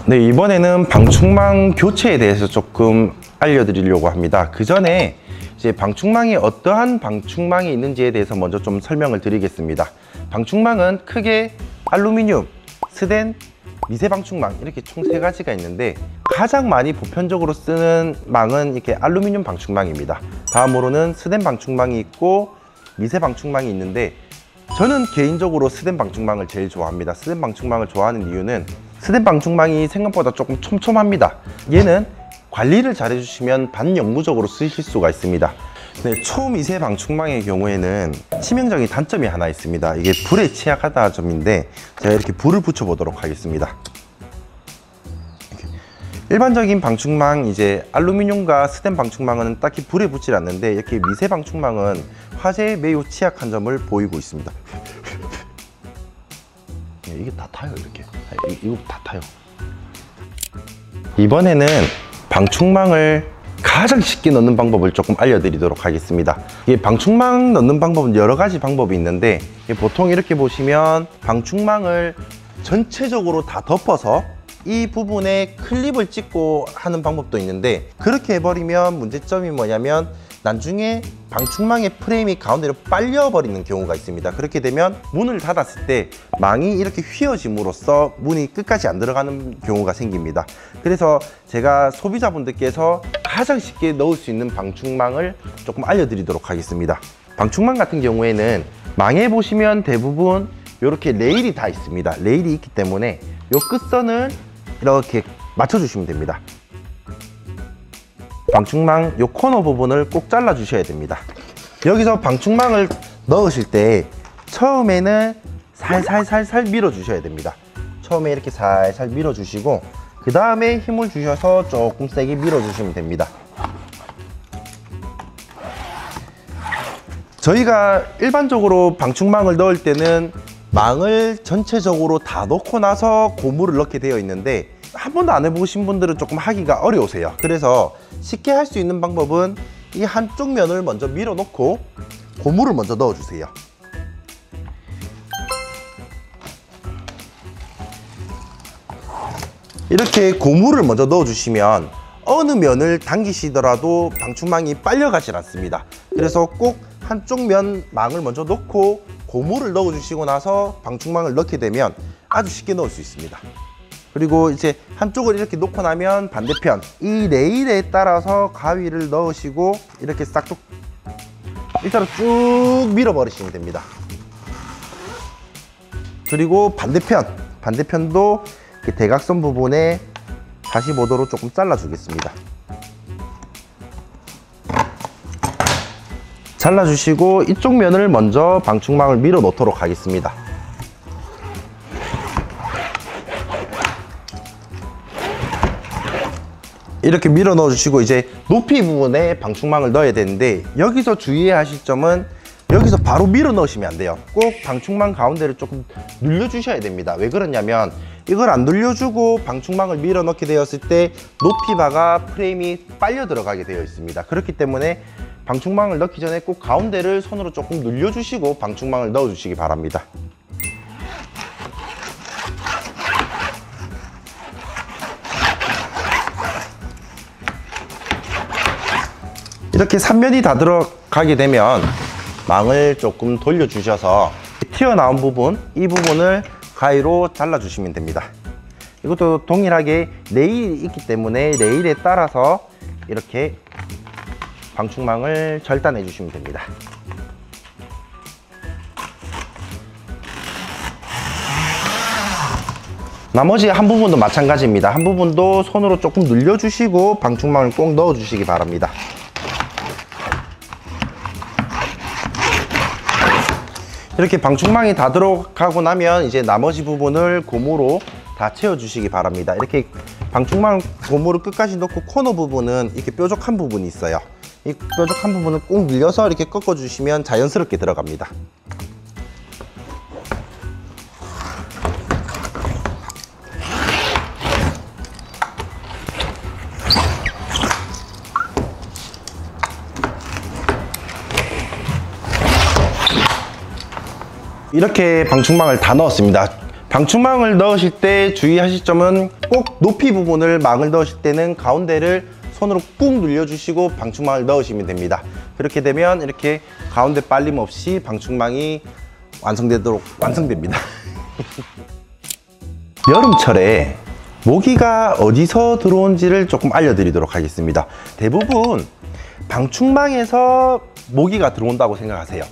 네, 이번에는 방충망 교체에 대해서 조금 알려드리려고 합니다. 그 전에 이제 방충망이 어떠한 방충망이 있는지에 대해서 먼저 좀 설명을 드리겠습니다. 방충망은 크게 알루미늄, 스텐, 미세 방충망 이렇게 총 3가지가 있는데 가장 많이 보편적으로 쓰는 망은 이렇게 알루미늄 방충망입니다. 다음으로는 스텐 방충망이 있고 미세 방충망이 있는데 저는 개인적으로 스텐 방충망을 제일 좋아합니다. 스텐 방충망을 좋아하는 이유는 스텐 방충망이 생각보다 조금 촘촘합니다. 얘는 관리를 잘 해주시면 반영구적으로 쓰실 수가 있습니다. 네, 초미세 방충망의 경우에는 치명적인 단점이 하나 있습니다. 이게 불에 취약하다는 점인데 제가 이렇게 불을 붙여 보도록 하겠습니다. 일반적인 방충망, 이제 알루미늄과 스텐 방충망은 딱히 불에 붙지 않는데 이렇게 미세 방충망은 화재에 매우 취약한 점을 보이고 있습니다. 이게 다 타요, 이렇게. 이거 다 타요. 이번에는 방충망을 가장 쉽게 넣는 방법을 조금 알려드리도록 하겠습니다. 이게 방충망 넣는 방법은 여러 가지 방법이 있는데 보통 이렇게 보시면 방충망을 전체적으로 다 덮어서 이 부분에 클립을 찍고 하는 방법도 있는데 그렇게 해버리면 문제점이 뭐냐면 나중에 방충망의 프레임이 가운데로 빨려버리는 경우가 있습니다. 그렇게 되면 문을 닫았을 때 망이 이렇게 휘어짐으로써 문이 끝까지 안 들어가는 경우가 생깁니다. 그래서 제가 소비자분들께서 가장 쉽게 넣을 수 있는 방충망을 조금 알려드리도록 하겠습니다. 방충망 같은 경우에는 망에 보시면 대부분 이렇게 레일이 다 있습니다. 레일이 있기 때문에 이 끝선을 이렇게 맞춰주시면 됩니다. 방충망 요 코너 부분을 꼭 잘라 주셔야 됩니다. 여기서 방충망을 넣으실 때 처음에는 살살살살 밀어 주셔야 됩니다. 처음에 이렇게 살살 밀어 주시고 그 다음에 힘을 주셔서 조금 세게 밀어 주시면 됩니다. 저희가 일반적으로 방충망을 넣을 때는 망을 전체적으로 다 넣고 나서 고무를 넣게 되어 있는데 한 번도 안 해보신 분들은 조금 하기가 어려우세요. 그래서 쉽게 할 수 있는 방법은 이 한쪽 면을 먼저 밀어 놓고 고무를 먼저 넣어 주세요. 이렇게 고무를 먼저 넣어 주시면 어느 면을 당기시더라도 방충망이 빨려 가질 않습니다. 그래서 꼭 한쪽 면 망을 먼저 넣고 고무를 넣어 주시고 나서 방충망을 넣게 되면 아주 쉽게 넣을 수 있습니다. 그리고 이제 한쪽을 이렇게 놓고 나면 반대편 이 레일에 따라서 가위를 넣으시고 이렇게 싹둑 일자로 쭉 밀어 버리시면 됩니다. 그리고 반대편도 이렇게 대각선 부분에 45도로 조금 잘라 주겠습니다. 잘라 주시고 이쪽 면을 먼저 방충망을 밀어 놓도록 하겠습니다. 이렇게 밀어 넣어 주시고 이제 높이 부분에 방충망을 넣어야 되는데 여기서 주의해야 하실 점은 여기서 바로 밀어 넣으시면 안 돼요. 꼭 방충망 가운데를 조금 눌러 주셔야 됩니다. 왜 그러냐면 이걸 안 눌려주고 방충망을 밀어 넣게 되었을 때 높이바가 프레임이 빨려 들어가게 되어 있습니다. 그렇기 때문에 방충망을 넣기 전에 꼭 가운데를 손으로 조금 눌려 주시고 방충망을 넣어 주시기 바랍니다. 이렇게 3면이 다 들어가게 되면 망을 조금 돌려주셔서 튀어나온 부분, 이 부분을 가위로 잘라주시면 됩니다. 이것도 동일하게 레일이 있기 때문에 레일에 따라서 이렇게 방충망을 절단해 주시면 됩니다. 나머지 한 부분도 마찬가지입니다. 한 부분도 손으로 조금 눌려주시고 방충망을 꼭 넣어주시기 바랍니다. 이렇게 방충망이 다 들어가고 나면 이제 나머지 부분을 고무로 다 채워주시기 바랍니다. 이렇게 방충망 고무를 끝까지 넣고 코너 부분은 이렇게 뾰족한 부분이 있어요. 이 뾰족한 부분을 꼭 밀려서 이렇게 꺾어주시면 자연스럽게 들어갑니다. 이렇게 방충망을 다 넣었습니다. 방충망을 넣으실 때 주의하실 점은 꼭 높이 부분을 망을 넣으실 때는 가운데를 손으로 꾹 눌려주시고 방충망을 넣으시면 됩니다. 그렇게 되면 이렇게 가운데 빨림 없이 방충망이 완성됩니다. 여름철에 모기가 어디서 들어온지를 조금 알려드리도록 하겠습니다. 대부분 방충망에서 모기가 들어온다고 생각하세요.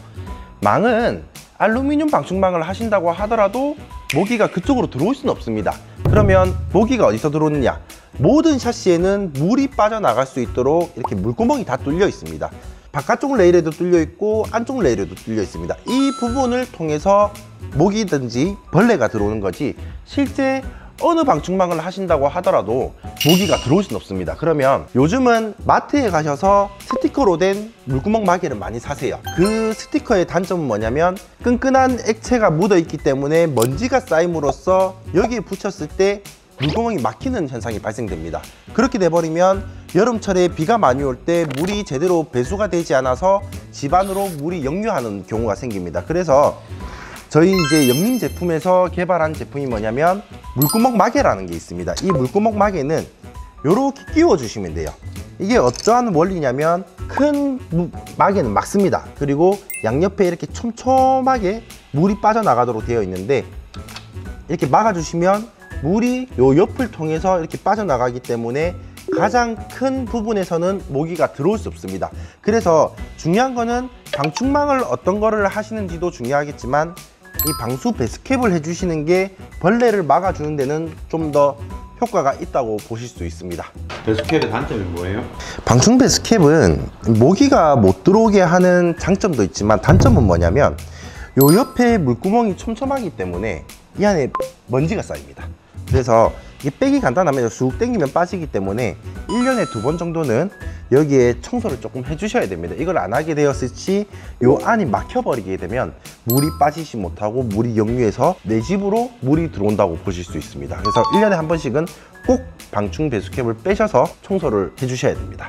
망은 알루미늄 방충망을 하신다고 하더라도 모기가 그쪽으로 들어올 수는 없습니다. 그러면 모기가 어디서 들어오느냐? 모든 샤시에는 물이 빠져나갈 수 있도록 이렇게 물구멍이 다 뚫려 있습니다. 바깥쪽 레일에도 뚫려 있고 안쪽 레일에도 뚫려 있습니다. 이 부분을 통해서 모기든지 벌레가 들어오는 거지, 실제 어느 방충망을 하신다고 하더라도 모기가 들어올 수는 없습니다. 그러면 요즘은 마트에 가셔서 스티커로 된 물구멍 마개를 많이 사세요. 그 스티커의 단점은 뭐냐면 끈끈한 액체가 묻어 있기 때문에 먼지가 쌓임으로써 여기에 붙였을 때 물구멍이 막히는 현상이 발생됩니다. 그렇게 돼버리면 여름철에 비가 많이 올 때 물이 제대로 배수가 되지 않아서 집안으로 물이 역류하는 경우가 생깁니다. 그래서 저희 이제 영림 제품에서 개발한 제품이 뭐냐면 물구멍 마개라는 게 있습니다. 이 물구멍 마개는 이렇게 끼워 주시면 돼요. 이게 어떠한 원리냐면 큰 마개는 막습니다. 그리고 양옆에 이렇게 촘촘하게 물이 빠져나가도록 되어 있는데, 이렇게 막아 주시면 물이 요 옆을 통해서 이렇게 빠져나가기 때문에 가장 큰 부분에서는 모기가 들어올 수 없습니다. 그래서 중요한 거는 방충망을 어떤 거를 하시는지도 중요하겠지만 이 방수 배스캡을 해주시는 게 벌레를 막아주는 데는 좀 더 효과가 있다고 보실 수 있습니다. 배스캡의 단점이 뭐예요? 방충 배스캡은 모기가 못 들어오게 하는 장점도 있지만 단점은 뭐냐면 요 옆에 물구멍이 촘촘하기 때문에 이 안에 먼지가 쌓입니다. 그래서 이게 빼기 간단하면 쑥 당기면 빠지기 때문에 1년에 2번 정도는 여기에 청소를 조금 해주셔야 됩니다. 이걸 안 하게 되었을 시 요 안이 막혀버리게 되면 물이 빠지지 못하고 물이 역류해서 내 집으로 물이 들어온다고 보실 수 있습니다. 그래서 1년에 한 번씩은 꼭 방충 배수캡을 빼셔서 청소를 해주셔야 됩니다.